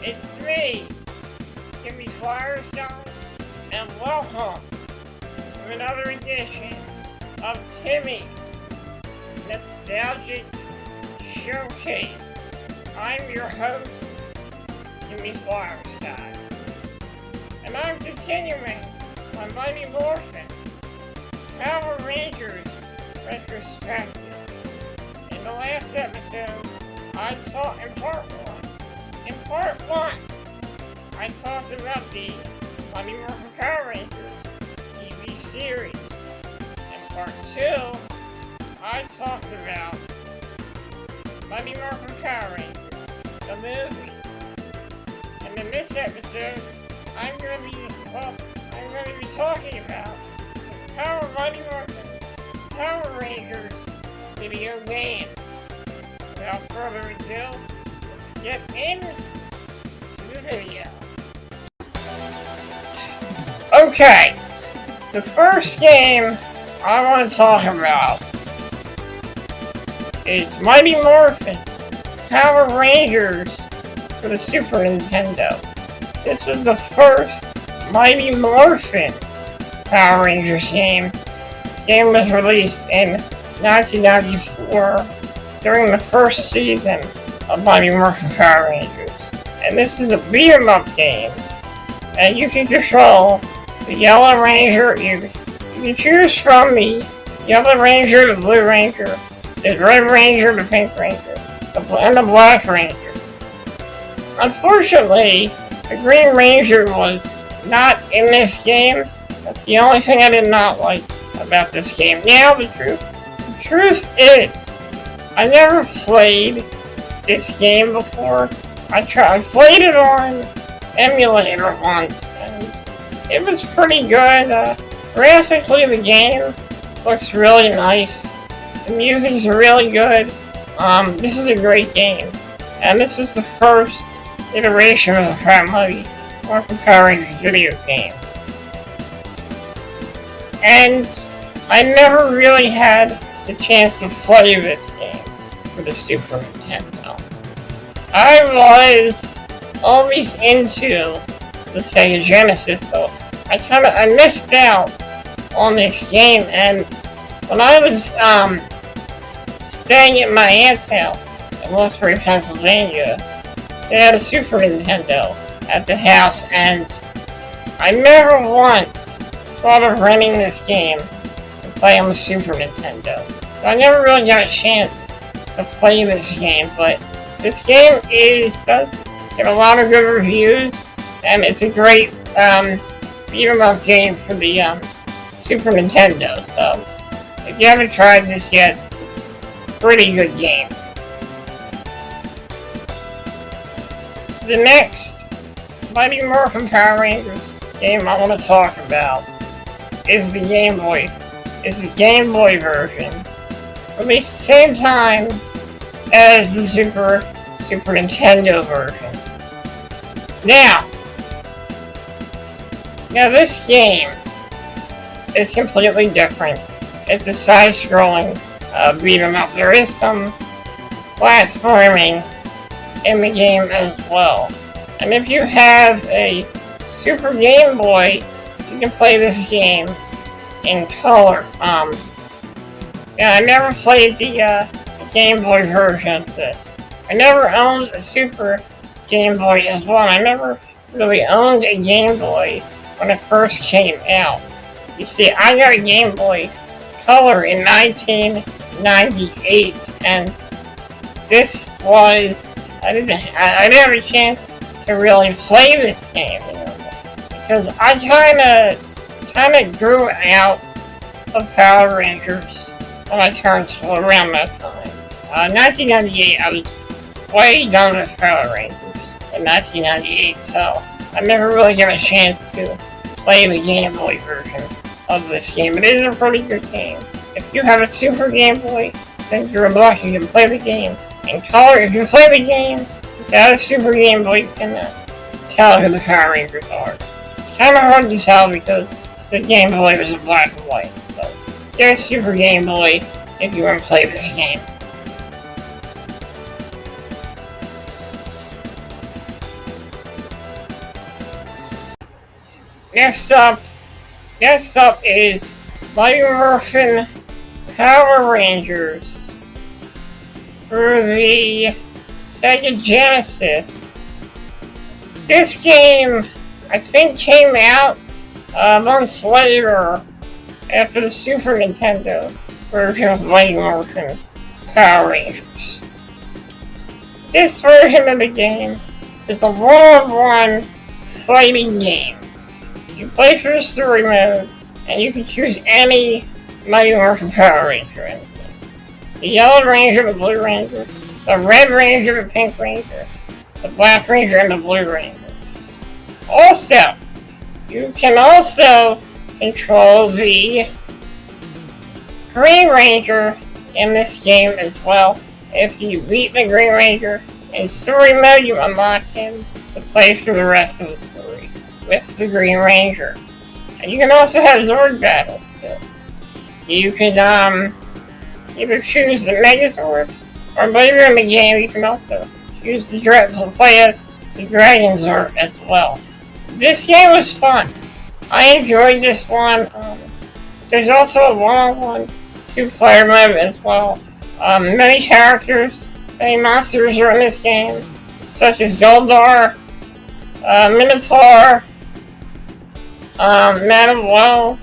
It's me, Timmy Firestone, and welcome to another edition of Timmy's Nostalgic Showcase. I'm your host, Timmy Firestone, and I'm continuing my Mighty Morphin Power Rangers retrospective. In the last episode, I taught in part 1. In part 1, I talked about the Mighty Morphin Power Rangers TV series. In part 2, I talked about Mighty Morphin Power Rangers, the movie. And in this episode, I'm going to be talking about the Mighty Morphin Power Rangers video games. Without further ado, let's get into the video. Okay, the first game I want to talk about is Mighty Morphin Power Rangers for the Super Nintendo. This was the first Mighty Morphin Power Rangers game. This game was released in 1994 during the first season of Mighty Morphin Power Rangers. And this is a beat-em-up game. And you can control the Yellow Ranger. You can choose from the Yellow Ranger, the Blue Ranger, the Red Ranger, the Pink Ranger, and the Black Ranger. Unfortunately, the Green Ranger was not in this game. That's the only thing I did not like about this game. Now, the truth is, I never played this game before. I played it on emulator once, and it was pretty good. Graphically, the game looks really nice. The music's really good. This is a great game, and this is the first iteration of the Mighty Morphin Power Rangers video game. And I never really had the chance to play this game for the Super Nintendo. I was always into the Sega Genesis, so I missed out on this game. And when I was staying at my aunt's house in Wilkes-Barre, Pennsylvania, they had a Super Nintendo at the house, and I never once thought of renting this game to play on the Super Nintendo. So I never really got a chance to play this game, but this game does get a lot of good reviews, and it's a great beat-em-up game for the Super Nintendo. So if you haven't tried this yet, it's a pretty good game. The next Mighty Morphin Power Rangers game I want to talk about is the Game Boy version, released the same time as the Super Nintendo version. Now this game is completely different. It's a side-scrolling beat-em-up. There is some platforming in the game as well. And if you have a Super Game Boy, you can play this game in color. I never played the Game Boy version of this. I never owned a Super Game Boy as well. I never really owned a Game Boy when it first came out. You see, I got a Game Boy Color in 1998, and this was I didn't have a chance to really play this game, because I kind of grew out of Power Rangers when I turned around that time. 1998, I was way done with Power Rangers in 1998, so I never really got a chance to play the Game Boy version of this game. It is a pretty good game. If you have a Super Game Boy, then you're lucky you can play the game in color. If you play the game without a Super Game Boy, you can tell who the Power Rangers are. It's kind of hard to tell because the Game Boy was in black and white. So get a Super Game Boy if you want to play this game. Next up is Mighty Morphin Power Rangers for the Sega Genesis. This game, I think, came out months later after the Super Nintendo version of Mighty Morphin Power Rangers. This version of the game is a one-on-one fighting game. You play through the story mode, and you can choose any Mighty Morphin Power Ranger in the game. The Yellow Ranger, the Blue Ranger, the Red Ranger, the Pink Ranger, the Black Ranger, and the Blue Ranger. Also, you can also control the Green Ranger in this game as well. If you beat the Green Ranger in story mode, you unlock him to play through the rest of the story with the Green Ranger. And you can also have Zord battles too. You can either choose the Megazord, or later in the game you can also choose to play as the Dragon Zord as well. This game was fun. I enjoyed this one. There's also a one-on-one two-player mode as well. Many characters, many monsters are in this game, such as Goldar, Minotaur, Madam Woe,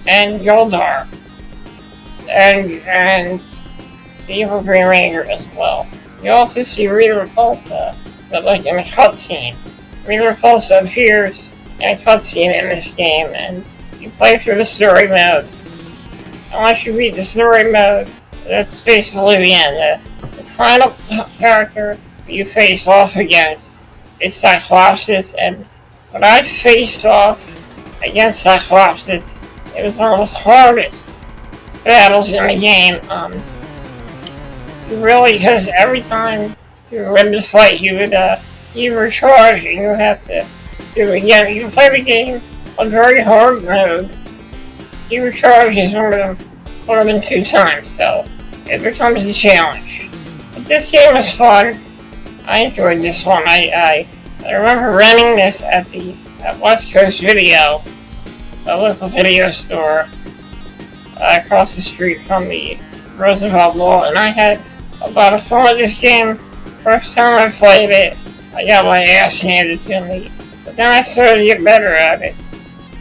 and Goldar, and the evil Green Ranger as well. You also see Rita Repulsa, but like in a cutscene. Rita Repulsa appears in a cutscene in this game, and you play through the story mode. Once you beat the story mode, that's basically the end. The final character you face off against is Cyclopsis, and when I faced off against Cyclopsis, it was one of the hardest battles in the game. Because every time you were ready to fight, you recharge, and you have to do it again. You can play the game on very hard mode. He recharges more than 2 times, so it becomes a challenge. But this game was fun. I enjoyed this one. I remember renting this at West Coast Video, a local video store across the street from the Roosevelt Mall, and I had a lot of fun with this game. First time I played it, I got my ass handed to me, but then I started to get better at it,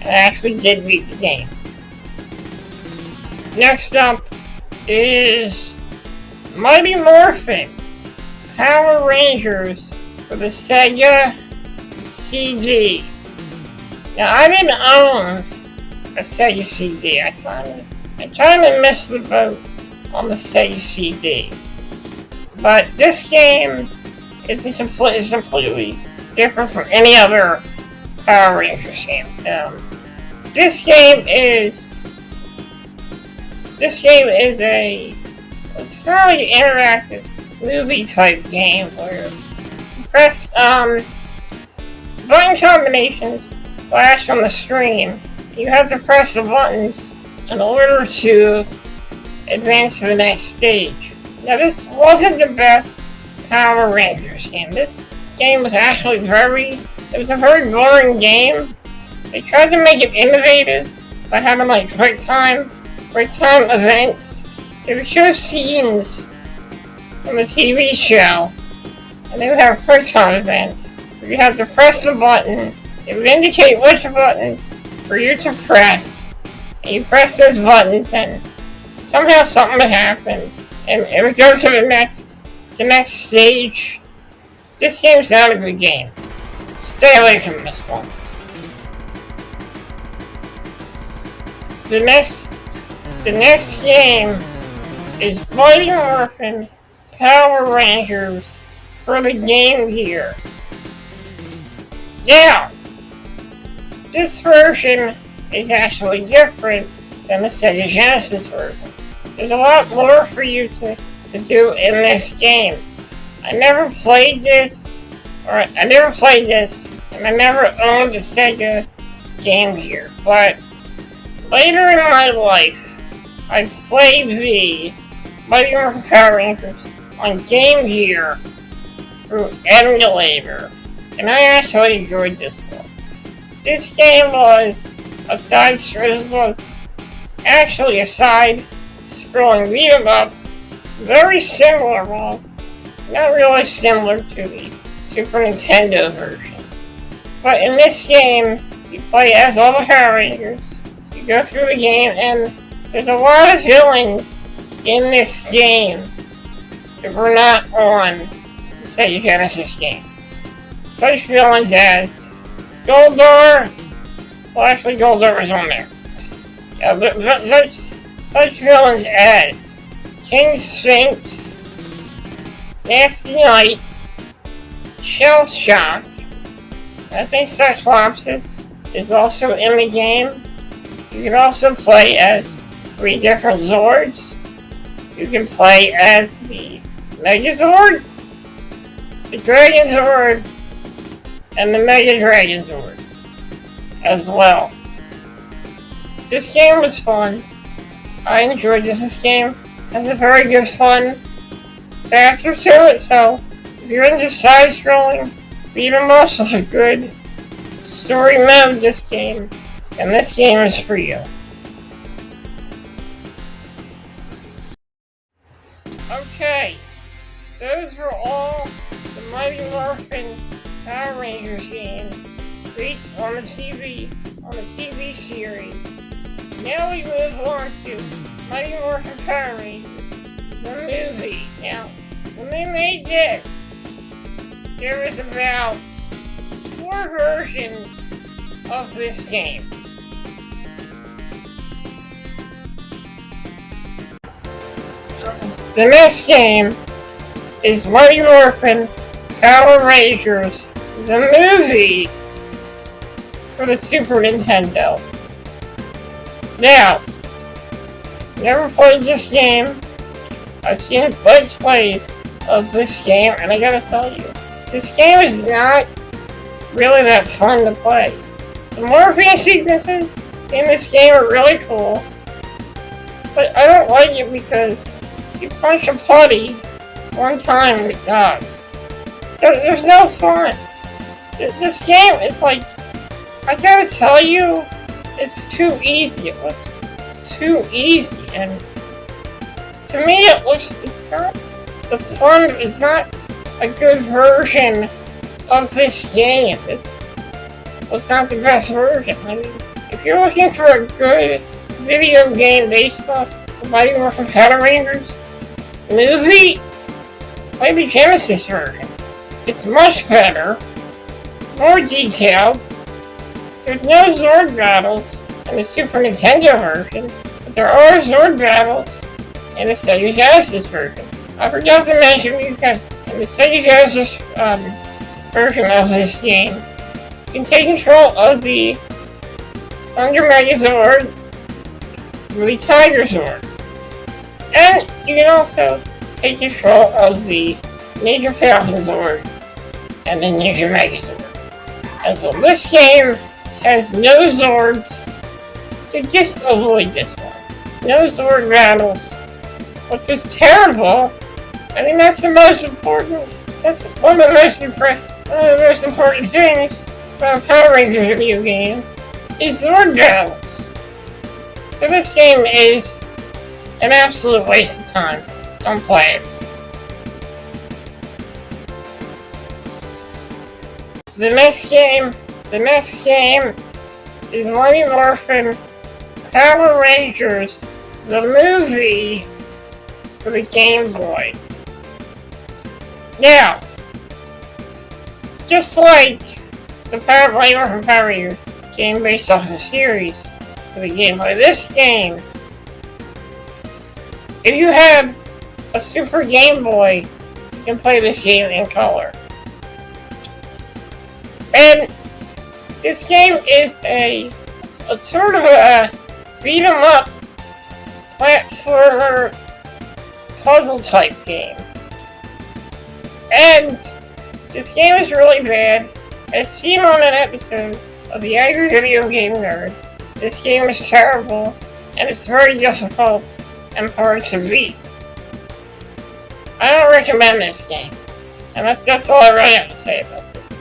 and I actually did beat the game. Next up is Mighty Morphin Power Rangers for the Sega CD. Now, I didn't own a Sega CD. I kind of missed the boat on the Sega CD. But this game is completely different from any other Power Rangers game. This game is it's kind of an interactive movie type game where you press button combinations flash on the screen. You have to press the buttons in order to advance to the next stage. Now, this wasn't the best Power Rangers game. This game was actually a very boring game. They tried to make it innovative by having like break time events. They would show scenes from the TV show, and they would have break time events where you have to press the button. It would indicate which buttons for you to press, and you press those buttons, and somehow something would happen, and it would go to the next stage. This game's not a good game. Stay away from this one. The next game is Mighty Morphin Power Rangers for the Game Gear. Now, this version is actually different than the Sega Genesis version. There's a lot more for you to do in this game. I never played this, and I never owned a Sega Game Gear, but later in my life, I played the Mighty Morphin Power Rangers on Game Gear through emulator. and I actually enjoyed this one. This game was actually a side-scrolling beat-em-up, very similar, well, not really similar to the Super Nintendo version. But in this game, you play as all the Power Rangers. You go through the game, and there's a lot of villains in this game that were not on the Sega Genesis game. Such villains as Goldar. Well, actually, Goldar was on there. Such villains as King Sphinx, Nasty Knight, Shell Shock. I think Cyclopsis is also in the game. You can also play as 3 different Zords. You can play as the Megazord, the Dragon Zord, and the Mega Dragon Zord as well. This game was fun. I enjoyed this game. Has a very good fun factor to it, so if you're into side-scrolling, beat 'em ups with a good story mode this game, and this game is for you. Okay, those were all the Mighty Morphin Power Rangers games based on the TV series. Now we move on to Mighty Morphin Power Rangers, the movie. Now, when they made this, there was about 4 versions of this game. The next game is Mighty Morphin Power Rangers, the movie, for the Super Nintendo. Now, never played this game. I've seen Let's Plays of this game, and I gotta tell you, this game is not really that fun to play. The morphing sequences in this game are really cool, but I don't like it because you punch a putty one time with dogs. There's no fun. This game is like, I gotta tell you, it's too easy. It looks too easy, and to me it's not the fun. It's not a good version of this game. It's not the best version. I mean, if you're looking for a good video game based off the Mighty Morphin Power Rangers movie, play the Genesis version. It's much better, more detailed. There's no Zord battles in the Super Nintendo version, but there are Zord battles in the Sega Genesis version. I forgot to mention you can, in the Sega Genesis version of this game, you can take control of the Thunder Megazord, the Tiger Zord, and you can also take control of the Major Falcon Zord and the Ninja Megazord. As well, this game has no Zords, to just avoid this one. No Zord battles, which is terrible. I mean, that's the most important. That's one of the most important things about a Power Rangers video game is Zord battles. So this game is an absolute waste of time. Don't play it. The next game is Mighty Morphin Power Rangers, the movie, for the Game Boy. Now, just like the Mighty Morphin Power Rangers game based off the series for the Game Boy, this game, if you have a Super Game Boy, you can play this game in color. And this game is a sort of a beat 'em up platformer puzzle type game. And this game is really bad. As seen on an episode of the Angry Video Game Nerd, this game is terrible and it's very difficult and hard to beat. I don't recommend this game. And that's all I really have to say about this one.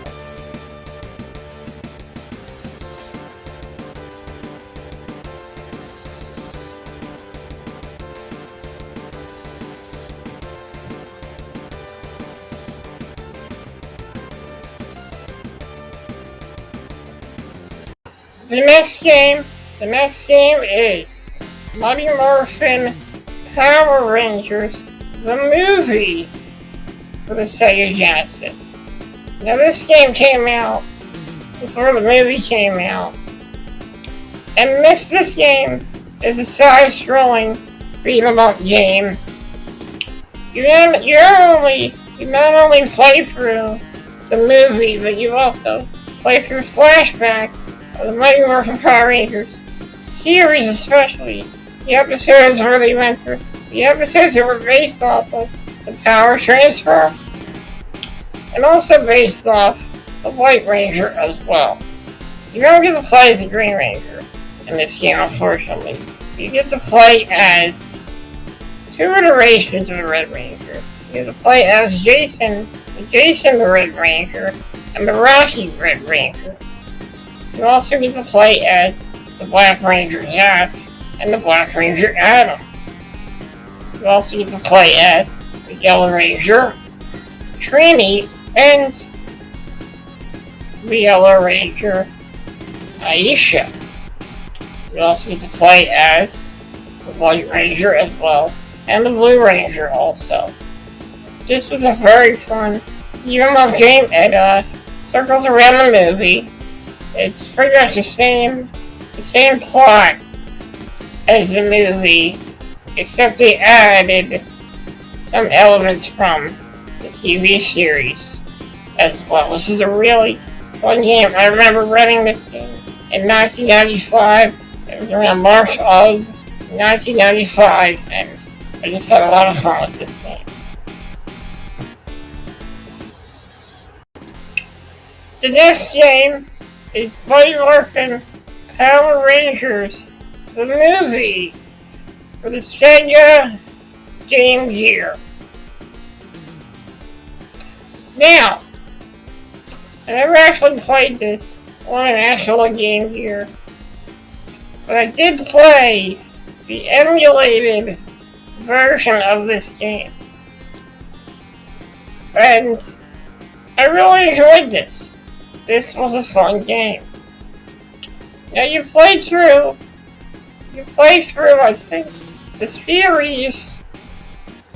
The next game is Mighty Morphin Power Rangers, the movie for the Sega Genesis. Now this game came out before the movie came out, and this game is a side-scrolling beat-em-up game. You not only play through the movie, but you also play through flashbacks of the Mighty Morphin Power Rangers series, especially the episodes where they went through, the episodes that were based off of the power transfer, and also based off the White Ranger as well. You don't get to play as a Green Ranger in this game, unfortunately. You get to play as two iterations of the Red Ranger. You get to play as Jason the Red Ranger, and the Rocky Red Ranger. You also get to play as the Black Ranger Zach and the Black Ranger Adam. You also get to play as the Yellow Ranger Trini and the Yellow Ranger Aisha. You also get to play as the White Ranger as well, and the Blue Ranger also. This was a very fun beat-em-up game. It circles around the movie. It's pretty much the same plot as the movie, except they added some elements from the TV series as well. This is a really fun game. I remember running this game in 1995. It was around March of 1995, and I just had a lot of fun with this game. The next game is Mighty Morphin Power Rangers, the movie for the Sega Game Gear. Now, I never actually played this on an actual Game Gear, but I did play the emulated version of this game, and I really enjoyed this. This was a fun game. Now you played through, I think, the series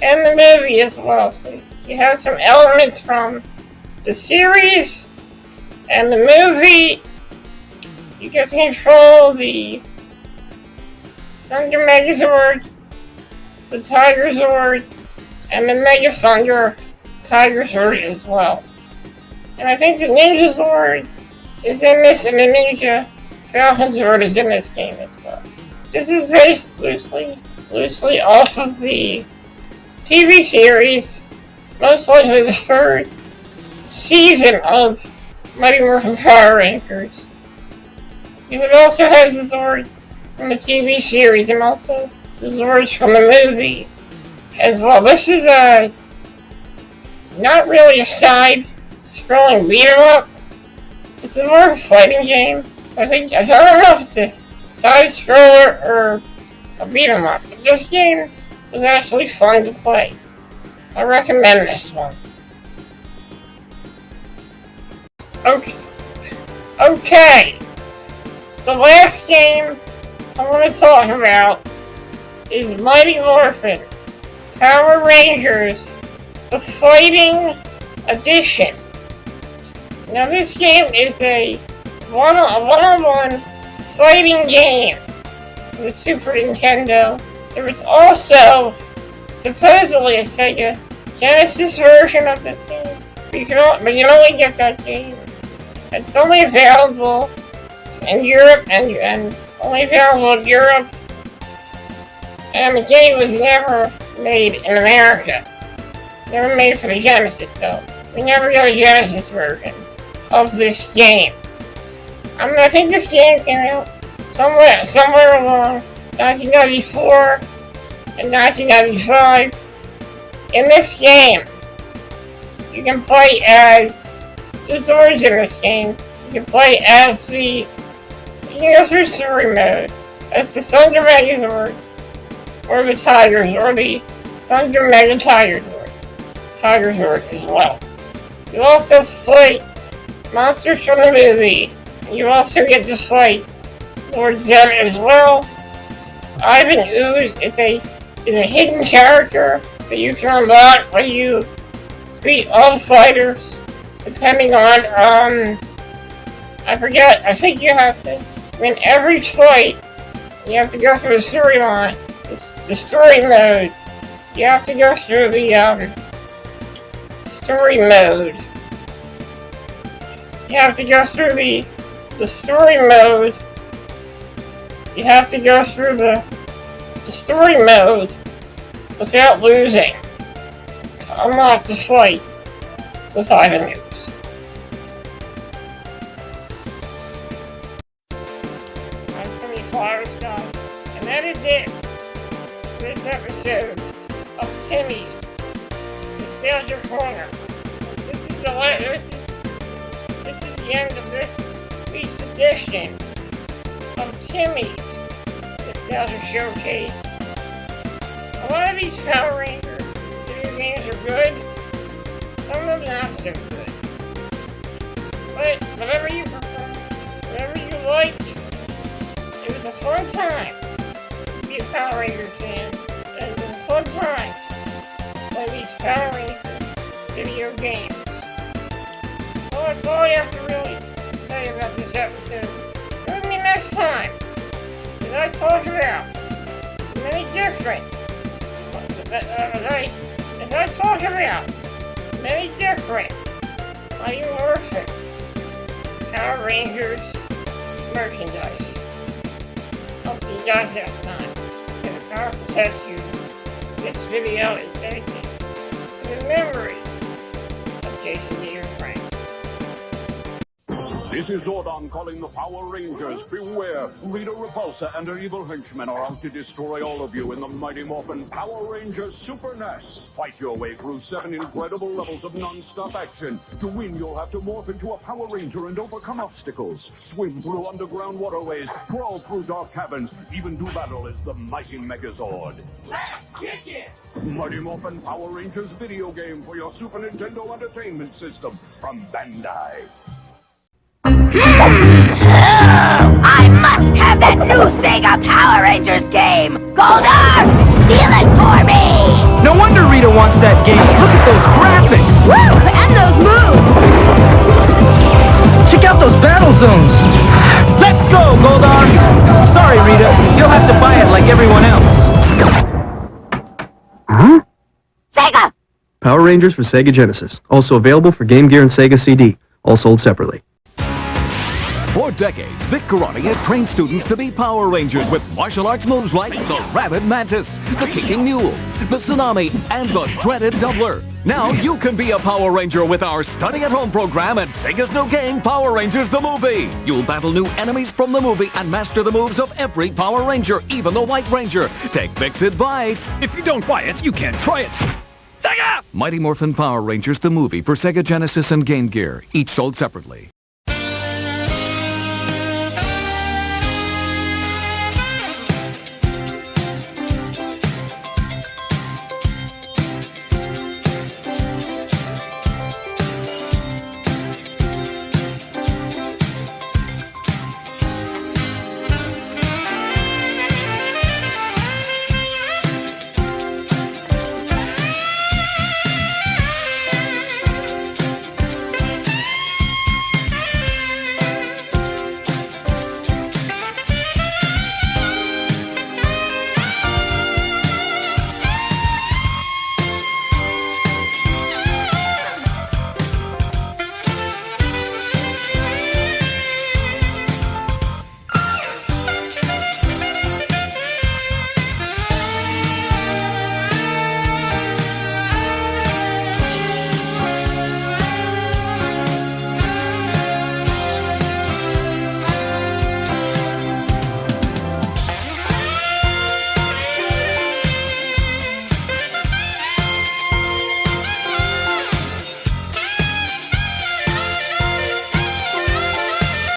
and the movie as well. So you have some elements from the series and the movie. You get to control the Thunder Megazord, the Tiger Zord, and the Mega Thunder Tiger Zord as well. And I think the Ninja Zord is in this, and the Ninja Falcon Zord is in this game as well. This is based loosely off of the TV series, most likely the third season of Mighty Morphin Power Rangers. It also has the Zords from the TV series and also the Zords from the movie as well. This is not really a side-scrolling beat-em-up. It's a more of a fighting game. I don't know if it's a side-scroller or a beat-em-up. But this game was actually fun to play. I recommend this one. Okay. The last game I want to talk about is Mighty Morphin Power Rangers, the Fighting Edition. Now this game is a one-on-one fighting game for the Super Nintendo. There was also supposedly a Sega Genesis version of this game, but you can only get that game. It's only available in Europe and only available in Europe. And the game was never made in America. Never made for the Genesis, so we never got a Genesis version of this game. I think this game came out somewhere along 1994 and 1995. In this game, you can play as the Zords in this game. You can play as you can go through story mode as the Thunder Megazord, or the Tigers, or the Thunder Mega Tiger Zord as well. You also fight monsters from the movie. You also get to fight towards them as well. Ivan Ooze is a hidden character that you can unlock when you beat all the fighters, depending on, I forget, I think you have to win every fight, you have to go through the storyline, the story mode, you have to go through the, story mode, you have to go through the story mode, you have to go through the story mode without losing to unlock the fight with Ivan Ooze. I'm Timmy Firestone, and that is it for this episode of Timmy's Nostalgia Corner. This is the end of this week's edition of Timmy's Nostalgia Showcase. A lot of these Power Rangers video games are good, some of them not so good. But whatever you prefer, whatever you like, it was a fun time to be a Power Ranger fan. It was a fun time to play these Power Ranger video games. Well, that's all I have to really say about this episode. Join me next time as I talk about many different Mighty Morphin Power Rangers merchandise. I'll see you guys next time. May the power protect you. This video is dedicated to the memory of Jason D. Frank. This is Zordon calling the Power Rangers. Beware! Rita Repulsa and her evil henchmen are out to destroy all of you in the Mighty Morphin Power Rangers Super NES. Fight your way through 7 incredible levels of non-stop action. To win, you'll have to morph into a Power Ranger and overcome obstacles. Swim through underground waterways, crawl through dark caverns, even do battle as the mighty Megazord. Kick it! Mighty Morphin Power Rangers video game for your Super Nintendo Entertainment System from Bandai. I must have that new Sega Power Rangers game! Goldar, steal it for me! No wonder Rita wants that game. Look at those graphics! Woo! And those moves! Check out those battle zones! Let's go, Goldar! Sorry, Rita. You'll have to buy it like everyone else. Huh? Sega! Power Rangers for Sega Genesis. Also available for Game Gear and Sega CD. All sold separately. For decades, Vic Karate has trained students to be Power Rangers with martial arts moves like the Rabbit Mantis, the Kicking Mule, the Tsunami, and the Dreaded Doubler. Now you can be a Power Ranger with our Study at Home program at Sega's new game, Power Rangers the Movie. You'll battle new enemies from the movie and master the moves of every Power Ranger, even the White Ranger. Take Vic's advice. If you don't buy it, you can't try it. Sega! Mighty Morphin Power Rangers the Movie for Sega Genesis and Game Gear, each sold separately.